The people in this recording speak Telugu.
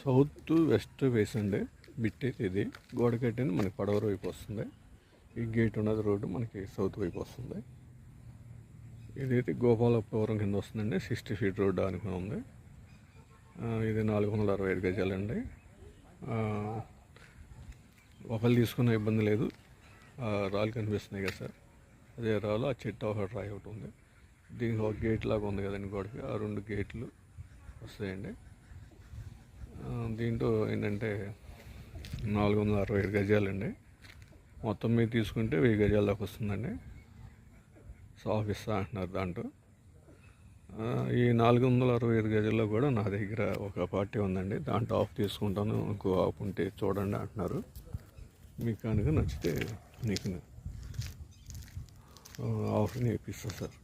సౌత్ వెస్ట్ ఫేస్ అండి. బిట్ అయితే ఇది గోడ కట్టింది మనకి పడవర వైపు వస్తుంది. ఈ గేట్ ఉన్నది రోడ్డు మనకి సౌత్ వైపు వస్తుంది. ఇదైతే గోపాలపురం కింద వస్తుందండి. 60 ఫీట్ రోడ్డు అనుకుని ఉంది. ఇది 465 గజాలండి. ఒకళ్ళు తీసుకున్న ఇబ్బంది లేదు. రాళ్ళు కనిపిస్తున్నాయి కదా సార్, అదే రాళ్ళు. ఆ చెట్టు ఒక రాయి ఒకటి ఉంది. దీనికి ఒక గేట్ లాగా ఉంది కదండి గోడకి. ఆ 2 గేట్లు వస్తాయండి. దీంట్లో ఏంటంటే 465 గజాలండి. మొత్తం మీద తీసుకుంటే 1000 గజాల దాకా వస్తుందండి. సాఫ్ ఇస్తా అంటున్నారు దాంట్లో. ఈ 465 గజాల్లో కూడా నా దగ్గర ఒక పార్టీ ఉందండి. దాంట్లో ఆఫ్ తీసుకుంటాను, ఇంకో ఆఫ్ ఉంటే చూడండి అంటున్నారు. మీకు కనుక నచ్చితే మీకు ఆఫ్ని ఇప్పిస్తాను సార్.